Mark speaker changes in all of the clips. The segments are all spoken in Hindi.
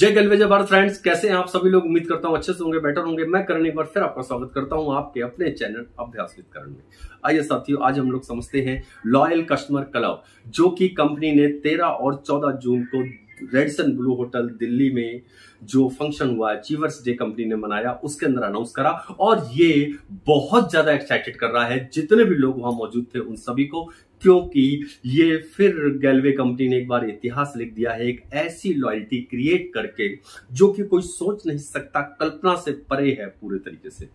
Speaker 1: जय गलवे जय भारत फ्रेंड्स, कैसे हैं आप सभी लोग। उम्मीद करता हूं अच्छे से होंगे, बेटर होंगे। मैं करण एक बार फिर आपका स्वागत करता हूं आपके अपने चैनल अभ्यास विद करण में। आइए साथियों, आज हम लोग समझते हैं लॉयल कस्टमर क्लब, जो कि कंपनी ने 13 और 14 जून को रेडिसन ब्लू होटल दिल्ली में जो फंक्शन हुआ, अचीवर्स डे कंपनी ने मनाया, उसके अंदर अनाउंस करा। और ये बहुत ज्यादा एक्साइटेड कर रहा है जितने भी लोग वहां मौजूद थे उन सभी को, क्योंकि ये फिर गैलवे कंपनी ने एक बार इतिहास लिख दिया है, एक ऐसी लॉयल्टी क्रिएट करके जो कि कोई सोच नहीं सकता, कल्पना से परे है पूरे तरीके से।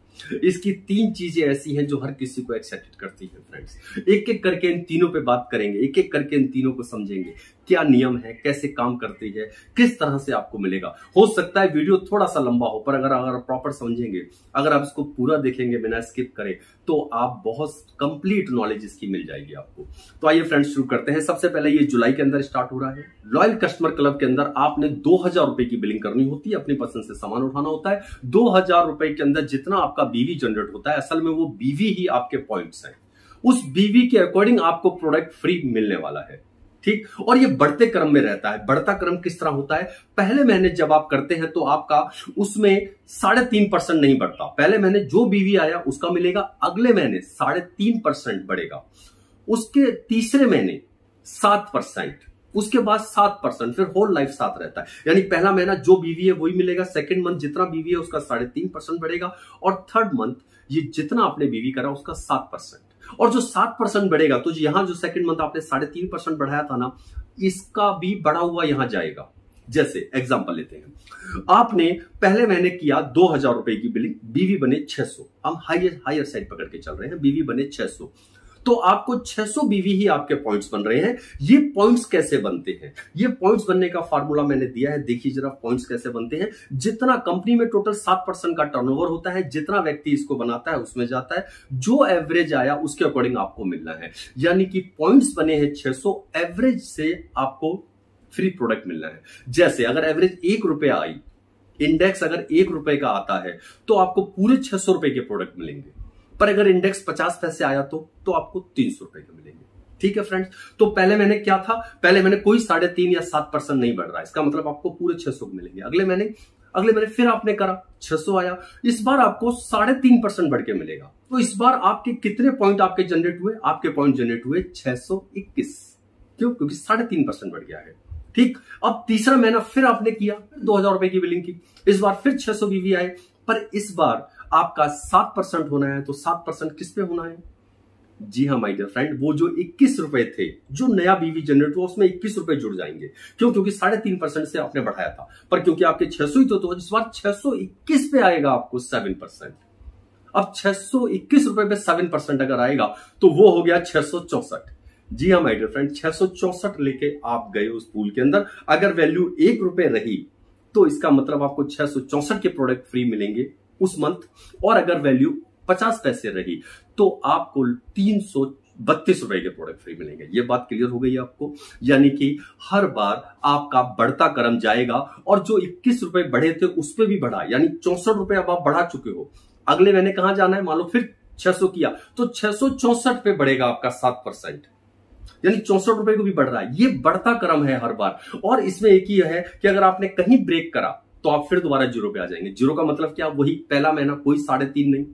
Speaker 1: इसकी 3 चीजें ऐसी हैं जो हर किसी को एक्साइटेड करती है फ्रेंड्स। एक एक करके इन तीनों पे बात करेंगे, एक एक करके इन तीनों को समझेंगे, क्या नियम है, कैसे काम करती है, किस तरह से आपको मिलेगा। हो सकता है वीडियो थोड़ा सा लंबा हो, पर अगर प्रॉपर समझेंगे, अगर आप इसको पूरा देखेंगे बिना स्किप करे, तो आप बहुत कंप्लीट नॉलेज इसकी मिल जाएगी आपको। तो आइए फ्रेंड्स शुरू करते हैं। सबसे पहले ये जुलाई के अंदर स्टार्ट हो रहा है। लॉयल कस्टमर क्लब के अंदर आपने 2000 रुपए की बिलिंग करनी होती है, अपनी पसंद से सामान उठाना होता है। 2000 रुपए के अंदर जितना आपका बीवी जनरेट होता है, असल में वो बीवी ही आपके पॉइंट्स हैं। उस बीवी के अकॉर्डिंग आपको प्रोडक्ट फ्री मिलने वाला है, ठीक। और ये बढ़ते क्रम में रहता है। बढ़ता क्रम किस तरह होता है? पहले महीने जब आप करते हैं तो आपका उसमें 3.5% नहीं बढ़ता। पहले महीने जो बीवी आया उसका मिलेगा, अगले महीने 3.5% बढ़ेगा, उसके तीसरे महीने 7%, उसके बाद 7%, फिर होल लाइफ 7 रहता है। यानी पहला महीना जो बीवी है वही मिलेगा, सेकंड मंथ जितना बीवी है उसका 3.5% बढ़ेगा, और थर्ड मंथ ये जितना आपने बीवी करा उसका 7%। और जो 7% बढ़ेगा, तो यहां जो सेकंड मंथ आपने 3.5% बढ़ाया था ना, इसका भी बढ़ा हुआ यहां जाएगा। जैसे एग्जांपल लेते हैं, आपने पहले महीने किया 2000 रुपए की बिलिंग, बीवी बने 600। हम हायर साइड पकड़ के चल रहे हैं, बीवी बने 600, तो आपको 600 बीवी ही आपके पॉइंट्स बन रहे हैं। ये पॉइंट्स कैसे बनते हैं? ये पॉइंट्स बनने का फार्मूला मैंने दिया है, देखिए जरा पॉइंट्स कैसे बनते हैं। जितना कंपनी में टोटल 7% का टर्नओवर होता है, जितना व्यक्ति इसको बनाता है उसमें जाता है, जो एवरेज आया उसके अकॉर्डिंग आपको मिलना है। यानी कि पॉइंट्स बने हैं 600, एवरेज से आपको फ्री प्रोडक्ट मिलना है। जैसे अगर एवरेज 1 रुपया आई, इंडेक्स अगर 1 रुपए का आता है, तो आपको पूरे 600 रुपए के प्रोडक्ट मिलेंगे। पर अगर इंडेक्स 50 पैसे आया तो आपको 300 रुपए के मिलेंगे। ठीक है फ्रेंड्स। तो पहले मैंने क्या था, पहले मैंने कोई 3.5 या 7% नहीं बढ़ रहा है, इसका मतलब आपको पूरे 600 मिलेंगे। अगले महीने फिर आपने करा, 600 आया, इस बार आपको 3.5% बढ़ के मिलेगा। तो इस बार आपके कितने पॉइंट आपके जनरेट हुए? आपके पॉइंट जनरेट हुए 621। क्यों? क्योंकि 3.5% बढ़ गया है, ठीक। अब तीसरा महीना फिर आपने किया, 2000 रुपए की बिलिंग की, इस बार फिर 600 बीवी आए, पर इस बार आपका 7% होना है। तो 7% किस पे होना है? जी हाँ माय डियर फ्रेंड, वो जो 21 रुपए थे, जो नया बीवी जनरेट हुआ उसमें 21 रुपए जुड़ जाएंगे। क्यों? क्योंकि 3.5% से आपने बढ़ाया था, पर क्योंकि आपके 600 ही तो इस बार 621 पे आएगा आपको 7%। अब 621 रुपए पे 7% अगर आएगा तो वो हो गया 664। जी हाँ माय डियर फ्रेंड, 664 लेके आप गए उस पूल के अंदर। अगर वैल्यू 1 रुपए रही तो इसका मतलब आपको 664 के प्रोडक्ट फ्री मिलेंगे उस मंथ, और अगर वैल्यू 50 पैसे रही तो आपको 332 रुपए के प्रोडक्ट फ्री मिलेंगे। ये बात क्लियर हो गई आपको? यानी कि हर बार आपका बढ़ता क्रम जाएगा, और जो 21 रुपए बढ़े थे उस पर भी बढ़ा, यानी 64 रुपए अब आप बढ़ा चुके हो। अगले महीने कहां जाना है? मान लो फिर 600 किया तो 664 पे बढ़ेगा आपका 7%, यानी 64 रुपए को भी बढ़ रहा है। ये बढ़ता क्रम है हर बार। और इसमें एक ही है कि अगर आपने कहीं ब्रेक करा तो आप फिर दोबारा 0 पे आ जाएंगे। 0 का मतलब क्या? वही पहला महीना कोई 3.5 नहीं,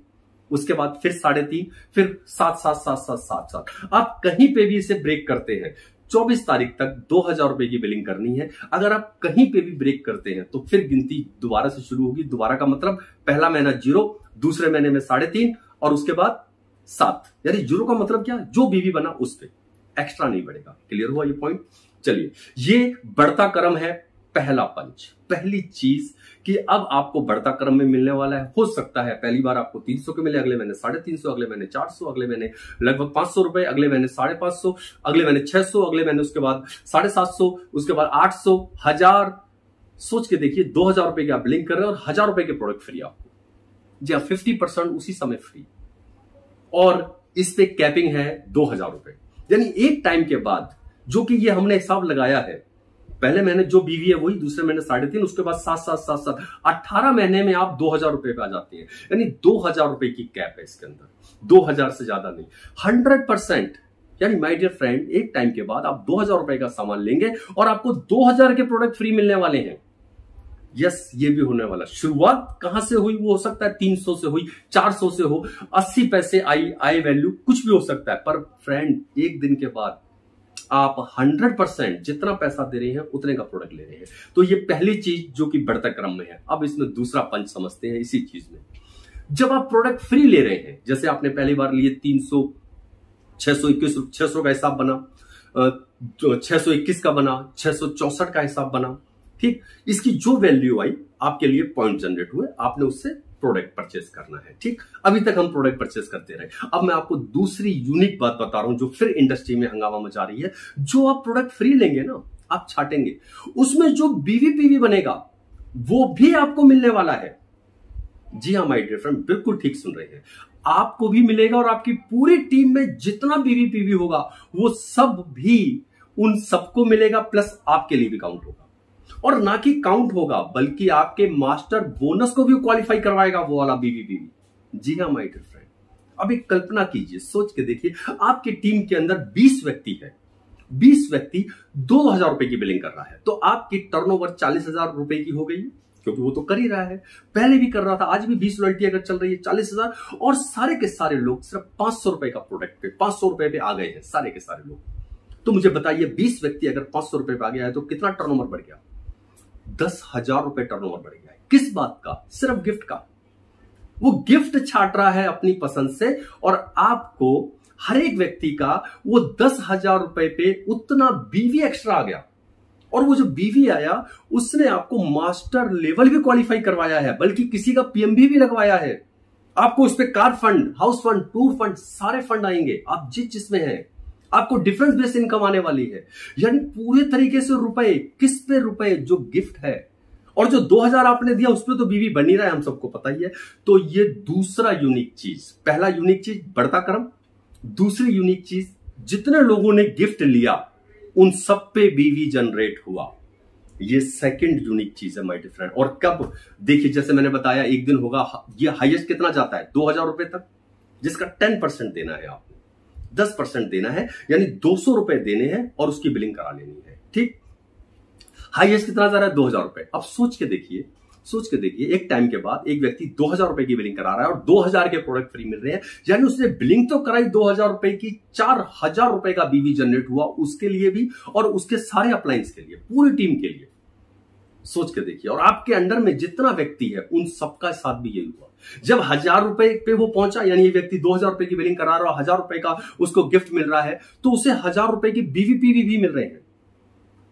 Speaker 1: उसके बाद फिर 3.5, फिर 7, 7, 7, 7, 7, 7। आप कहीं पे भी इसे ब्रेक करते हैं, 24 तारीख तक 2000 रुपए की बिलिंग करनी है। अगर आप कहीं पे भी ब्रेक करते हैं तो फिर गिनती दोबारा से शुरू होगी। दोबारा का मतलब पहला महीना 0, दूसरे महीने में 3.5, और उसके बाद 7। यानी 0 का मतलब क्या? जो बीवी बना उस पे एक्स्ट्रा नहीं बढ़ेगा। क्लियर हुआ ये पॉइंट? चलिए, ये बढ़ता क्रम है पहला पंच, पहली चीज कि अब आपको बढ़ता क्रम में मिलने वाला है। हो सकता है पहली बार आपको 300 के मिले, अगले महीने 350, अगले महीने 400, अगले महीने लगभग 500 रुपए, अगले महीने 550, अगले महीने 600, अगले महीने उसके बाद 750, उसके बाद 800, 1000। सोच के देखिए, 2000 रुपए की आप बिलिंग कर रहे हैं और 1000 रुपए के प्रोडक्ट फ्री आपको। जी 50% उसी समय फ्री, और इस पे कैपिंग है 2000 रुपए। यानी एक टाइम के बाद, जो कि ये हमने हिसाब लगाया है, पहले महीने जो बीवी है वही, दूसरे महीने 3.5, उसके बाद 7, 7, 7, 7, 18 महीने में आप 2000 रुपए पे आ जाते हैं। यानी 2000 रुपए की कैप है इसके अंदर, 2000 से ज्यादा नहीं। 100%, यानी माय डियर फ्रेंड, एक टाइम के बाद आप 2000 रुपए का सामान लेंगे और आपको 2000 के प्रोडक्ट फ्री मिलने वाले हैं। यस, ये भी होने वाला। शुरुआत कहां से हुई वो हो सकता है 300 से हुई, 400 से हो, 80 पैसे आई वैल्यू, कुछ भी हो सकता है। पर फ्रेंड, एक दिन के बाद आप 100% जितना पैसा दे रहे हैं उतने का प्रोडक्ट ले रहे हैं। तो ये पहली चीज जो कि बढ़ते क्रम में है। अब इसमें दूसरा पंच समझते हैं इसी चीज में। जब आप प्रोडक्ट फ्री ले रहे हैं, जैसे आपने पहली बार लिए 300, 621, 600 का हिसाब बना, 621 का बना, 664 का हिसाब बना, ठीक। इसकी जो वैल्यू आई आपके लिए पॉइंट जनरेट हुए, आपने उससे प्रोडक्ट परचेस करना है, ठीक। अभी तक हम प्रोडक्ट परचेस करते रहे। अब मैं आपको दूसरी यूनिक बात बता रहा हूं जो फिर इंडस्ट्री में हंगामा मचा रही है। जो आप प्रोडक्ट फ्री लेंगे ना, आप छाटेंगे, उसमें जो बीवीपीवी बनेगा वो भी आपको मिलने वाला है। जी हाँ माय डियर फ्रेंड, बिल्कुल ठीक सुन रहे हैं। आपको भी मिलेगा और आपकी पूरी टीम में जितना बीवीपीवी होगा वो सब भी उन सबको मिलेगा, प्लस आपके लिए भी काउंट होगा। और ना कि काउंट होगा बल्कि आपके मास्टर बोनस को भी क्वालिफाई करवाएगा वो वाला बीवीपीवी। जी हाँ माय डियर फ्रेंड, अब एक कल्पना कीजिए, सोच के देखिए, आपकी टीम के अंदर 20 व्यक्ति है, 20 व्यक्ति 2,000 रुपए की बिलिंग कर रहा है, तो आपकी टर्नओवर 40,000 रुपए की हो गई, क्योंकि वो तो कर ही रहा है, पहले भी कर रहा था, आज भी 20 रॉयल्टी अगर चल रही है 40,000, और सारे के सारे लोग सिर्फ 500 रुपए का प्रोडक्ट पे 500 रुपए पे आ गए हैं, सारे के सारे लोग। तो मुझे बताइए, 20 व्यक्ति अगर 500 रुपए पे आ गया है तो कितना टर्नओवर बढ़ गया? 10,000 रुपए टर्नओवर बढ़ गया है। किस बात का? सिर्फ गिफ्ट का। वो गिफ्ट छाट रहा है अपनी पसंद से, और आपको हर एक व्यक्ति का वो 10,000 रुपए पे उतना बीवी एक्स्ट्रा आ गया। और वो जो बीवी आया उसने आपको मास्टर लेवल भी क्वालिफाई करवाया है, बल्कि किसी का पीएमबी भी लगवाया है। आपको उस पे car fund, house fund, tour fund, सारे फंड आएंगे, आप जिसमें हैं। आपको डिफरेंस बेस्ड इनकम आने वाली है, यानी पूरे तरीके से रुपए, किस पे रुपए, जो गिफ्ट है। और जो 2,000 आपने दिया उस पर तो बीवी बन नहीं रहा है, हम सबको पता ही है। तो ये दूसरा यूनिक चीज, पहला यूनिक चीज बढ़ता क्रम, दूसरी यूनिक चीज जितने लोगों ने गिफ्ट लिया उन सब पे बीवी जनरेट हुआ। ये सेकंड यूनिक चीज है माय डियर फ्रेंड। और कब? देखिए, जैसे मैंने बताया, एक दिन होगा, ये हाईएस्ट कितना जाता है? 2,000 रुपए तक, जिसका 10% देना है आपको, 10% देना है, यानी 200 रुपए देने हैं और उसकी बिलिंग करा लेनी है, ठीक। हाईएस्ट कितना जा रहा है? 2,000 रुपए। अब सोच के देखिए, एक टाइम के बाद एक व्यक्ति 2,000 रुपए की बिलिंग करा रहा है और 2,000 के प्रोडक्ट फ्री मिल रहे हैं, यानी उसने बिलिंग तो कराई 2,000 रुपए की, 4,000 रुपए का बीवी जनरेट हुआ उसके लिए भी और उसके सारे अप्लायंस के लिए, पूरी टीम के लिए। सोच के देखिए, और आपके अंडर में जितना व्यक्ति है उन सबका साथ भी यही हुआ। जब 1,000 रुपए पे वो पहुंचा, यानी ये व्यक्ति 2,000 रुपए की बिलिंग करा रहा है, 1,000 रुपए का उसको गिफ्ट मिल रहा है, तो उसे 1,000 रुपए की बीवीपीवी भी मिल रहे हैं।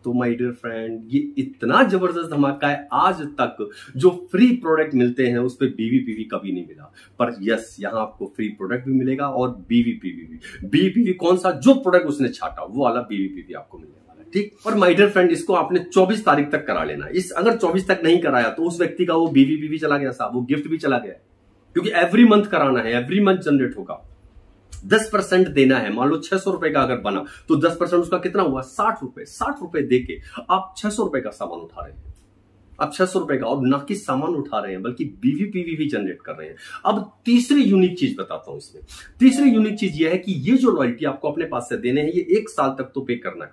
Speaker 1: तो माय डियर फ्रेंड, ये इतना जबरदस्त धमाका है, आज तक जो फ्री प्रोडक्ट मिलते हैं उस पर बीवीपीवी कभी नहीं मिला। पर यस, यहां आपको फ्री प्रोडक्ट भी मिलेगा और बीवीपीवी भी। बीवीपीवी कौन सा? जो प्रोडक्ट उसने छाटा वो वाला बीवीपीवी आपको मिलने वाला है, ठीक। और माय डियर फ्रेंड, इसको आपने 24 तारीख तक करा लेना। इस अगर 24 तक नहीं कराया तो उस व्यक्ति का वो बीवीपीवी चला गया साहब, वो गिफ्ट भी चला गया, क्योंकि एवरी मंथ कराना है, एवरी मंथ जनरेट होगा। 10% देना है। मान लो 600 रुपए का अगर बना तो 10% उसका कितना हुआ? 60 रुपए। 60 रुपए देके आप 600 रुपए का सामान उठा रहे हैं। आप 600 रुपए का, और ना कि सामान उठा रहे हैं बल्कि बीवीपीवी भी जनरेट कर रहे हैं। अब तीसरी यूनिक चीज बताता हूं इसमें। तीसरी यूनिक चीज यह है कि ये जो रॉयल्टी आपको अपने पास से देने हैं, ये 1 साल तक तो पे करना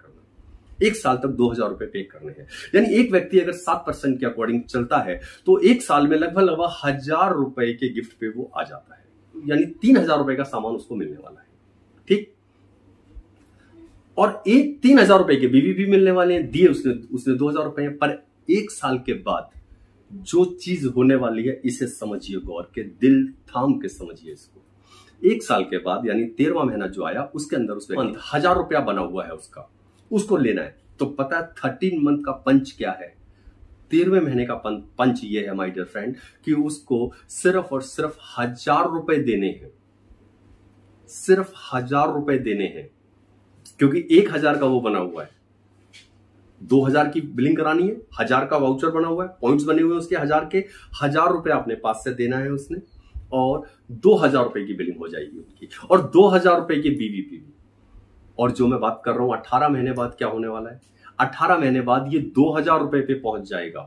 Speaker 1: 1 साल तक 2,000 रुपए पे करने हैं। यानी एक व्यक्ति अगर 7% के अकॉर्डिंग चलता है तो 1 साल में लगभग 1,000 रुपए के गिफ्ट पे वो आ जाता है, यानी 3,000 रुपए का सामान उसको मिलने वाला है, ठीक। और 3,000 रुपए के बीवी भी मिलने वाले हैं, दिए उसने 2,000 रुपए हैं। पर 1 साल के बाद जो चीज होने वाली है, इसे समझिए, गौर के, दिल थाम के समझिए इसको। 1 साल के बाद यानी 13वां महीना जो आया, उसके अंदर उस व्यक्ति 1,000 रुपया बना हुआ है उसको लेना है। तो पता है 13 मंथ का पंच क्या है? 13वें महीने का पंच ये है माय डियर फ्रेंड कि उसको सिर्फ और सिर्फ 1,000 रुपए देने हैं, सिर्फ 1,000 रुपए देने हैं, क्योंकि 1,000 का वो बना हुआ है, 2,000 की बिलिंग करानी है, 1,000 का वाउचर बना हुआ है, पॉइंट्स बने हुए हैं उसके 1,000 के, 1,000 रुपए अपने पास से देना है उसने, और 2,000 रुपए की बिलिंग हो जाएगी उनकी, और 2,000 रुपए की बीवीपीवी। और जो मैं बात कर रहा हूं 18 महीने बाद क्या होने वाला है? 18 महीने बाद ये 2,000 रुपए पे पहुंच जाएगा।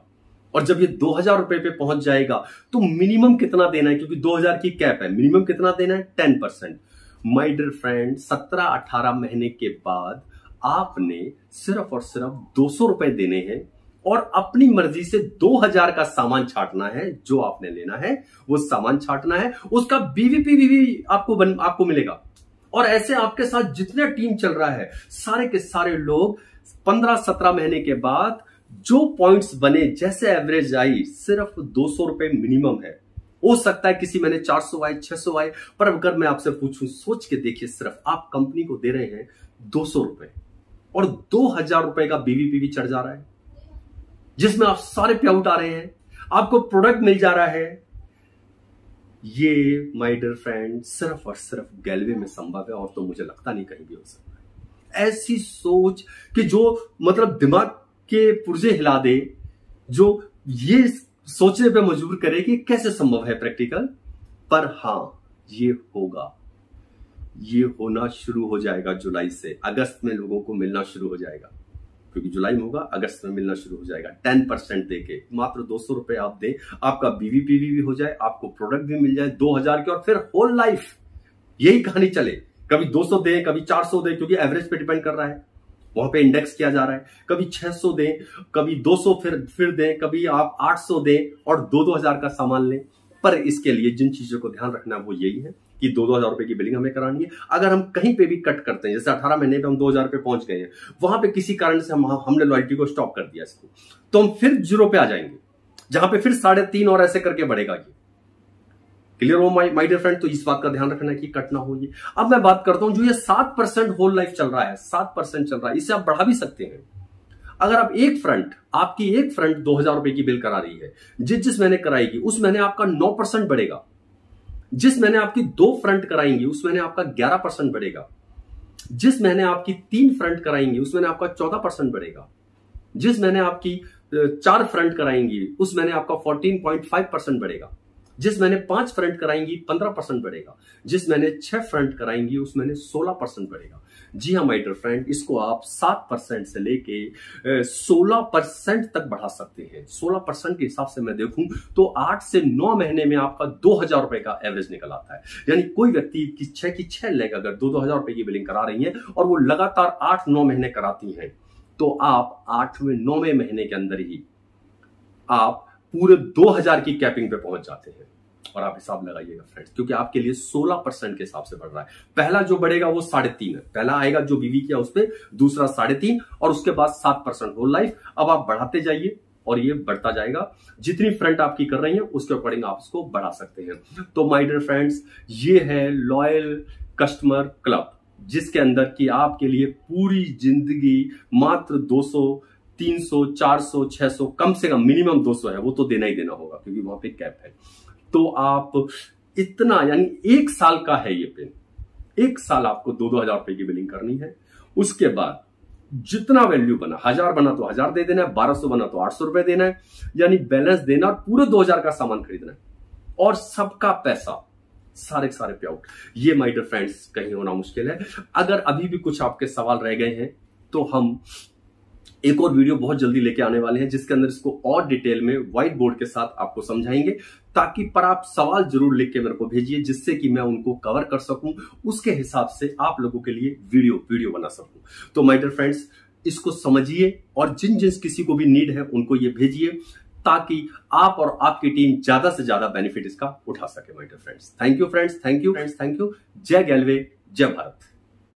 Speaker 1: और जब ये 2,000 रुपए पे पहुंच जाएगा तो मिनिमम कितना देना है? क्योंकि 2,000 की कैप है, मिनिमम कितना देना है? 10%। माय डियर फ्रेंड, 17-18 महीने के बाद आपने सिर्फ और सिर्फ 200 रुपए देने हैं और अपनी मर्जी से 2000 का सामान छांटना है, जो आपने लेना है वो सामान छांटना है, उसका बीवीपी भी आपको मिलेगा। और ऐसे आपके साथ जितना टीम चल रहा है, सारे के सारे लोग 15-17 महीने के बाद जो पॉइंट्स बने, जैसे एवरेज आई, सिर्फ 200 रुपए मिनिमम है। हो सकता है किसी महीने 400 आए, 600 आए, पर अगर मैं आपसे पूछूं, सोच के देखिए, सिर्फ आप कंपनी को दे रहे हैं 200 रुपए और 2000 रुपए का बीवीपी भी चढ़ जा रहा है, जिसमें आप सारे पे आउट आ रहे हैं, आपको प्रोडक्ट मिल जा रहा है। ये माय डियर फ्रेंड सिर्फ और सिर्फ गैलवे में संभव है, और तो मुझे लगता नहीं कहीं भी हो सकता है। ऐसी सोच कि जो मतलब दिमाग के पुर्जे हिला दे, जो ये सोचने पे मजबूर करे कि कैसे संभव है प्रैक्टिकल। पर हां, ये होगा, ये होना शुरू हो जाएगा जुलाई से। अगस्त में लोगों को मिलना शुरू हो जाएगा, क्योंकि जुलाई में होगा, अगस्त में मिलना शुरू हो जाएगा। 10% देके मात्र 200 रुपए आप दें, आपका बीवीपी भी हो जाए, आपको प्रोडक्ट भी मिल जाए 2000 के, और फिर होल लाइफ यही कहानी चले। कभी 200 दें, कभी 400 दें, क्योंकि एवरेज पे डिपेंड कर रहा है, वहां पे इंडेक्स किया जा रहा है। कभी 600 दें, कभी 200 फिर दें, कभी आप 800 दें और 2-2000 का सामान लें। पर इसके लिए जिन चीजों को ध्यान रखना है वो यही है कि 2-2000 रुपए की बिलिंग हमें करानी है। अगर हम कहीं पे भी कट करते हैं, जैसे 18 महीने पे हम 2000 पे पहुंच गए हैं, वहां पे किसी कारण से हमने लॉयल्टी को स्टॉप कर दिया इसको, तो हम फिर 0 पे आ जाएंगे, जहां पे फिर 3.5 और ऐसे करके बढ़ेगा। ये क्लियर हो माय डियर फ्रेंड? तो इस बात का ध्यान रखना है कि कट ना हो ये। अब मैं बात करता हूं, जो ये 7% होल लाइफ चल रहा है, 7% चल रहा है, इसे आप बढ़ा भी सकते हैं। अगर आप आपकी एक फ्रंट 2000 रुपए की बिल करा रही है, जिस महीने कराएगी उस महीने आपका 9% बढ़ेगा। जिस महीने आपकी 2 फ्रंट कराएंगी उस महीने आपका 11% बढ़ेगा। जिस महीने आपकी 3 फ्रंट कराएंगी उस महीने आपका 14% बढ़ेगा। जिस महीने आपकी 4 फ्रंट कराएंगी उस महीने आपका 14.5% बढ़ेगा। जिस महीने 5 फ्रंट कराएंगी 15% बढ़ेगा। जिस महीने 6 फ्रंट कराएंगी उस महीने 16% बढ़ेगा। जी हाँ माय डियर फ्रेंड, इसको आप 7% से लेके 16% तक बढ़ा सकते हैं। 16% के हिसाब से मैं देखूं तो 8 से 9 महीने में आपका 2000 रुपए का एवरेज निकल आता है। यानी कोई व्यक्ति की 6 लेग अगर 2-2000 रुपए की बिलिंग करा रही है और वो लगातार 8-9 महीने कराती हैं, तो आप 8वें-9वें महीने के अंदर ही आप पूरे 2000 की कैपिंग पे पहुंच जाते हैं। और आप हिसाब लगाइएगा फ्रेंड्स, क्योंकि आपके लिए 16% के हिसाब से बढ़ रहा है। पहला जो बढ़ेगा वो 3.5 है, पहला आएगा जो बीवी किया उस पे, दूसरा 3.5 और उसके बाद 7% होल लाइफ। अब आप बढ़ाते जाइए और ये बढ़ता जाएगा। जितनी फ्रंट आपकी कर रही है उसके अकॉर्डिंग आप उसको बढ़ा सकते हैं। तो माय डियर फ्रेंड्स, ये है लॉयल कस्टमर क्लब, जिसके अंदर की आपके लिए पूरी जिंदगी मात्र 200, 300, 400, 600, कम से कम मिनिमम 200 है, वो तो देना ही देना होगा क्योंकि वहां पे कैप है। तो आप इतना, यानी 1 साल का है ये पेन, 1 साल आपको 2-2000 रुपए की बिलिंग करनी है। उसके बाद जितना वैल्यू बना, 1000 बना तो 1000 दे देना है, 1200 बना तो 800 रुपए देना है, यानी बैलेंस देना और पूरे 2000 का सामान खरीदना है और सबका पैसा सारे के सारे पे आउट। ये माय डियर फ्रेंड्स कहीं होना मुश्किल है। अगर अभी भी कुछ आपके सवाल रह गए हैं तो हम एक और वीडियो बहुत जल्दी लेके आने वाले हैं, जिसके अंदर इसको और डिटेल में व्हाइट बोर्ड के साथ आपको समझाएंगे। ताकि पर आप सवाल जरूर लिख के मेरे को भेजिए, जिससे कि मैं उनको कवर कर सकूं, उसके हिसाब से आप लोगों के लिए वीडियो बना सकूं। तो माय डियर फ्रेंड्स, इसको समझिए और जिन किसी को भी नीड है उनको ये भेजिए, ताकि आप और आपकी टीम ज्यादा से ज्यादा बेनिफिट इसका उठा सके। My dear friends, thank you friends, thank you friends, thank you. जय गैलवे, जय भारत।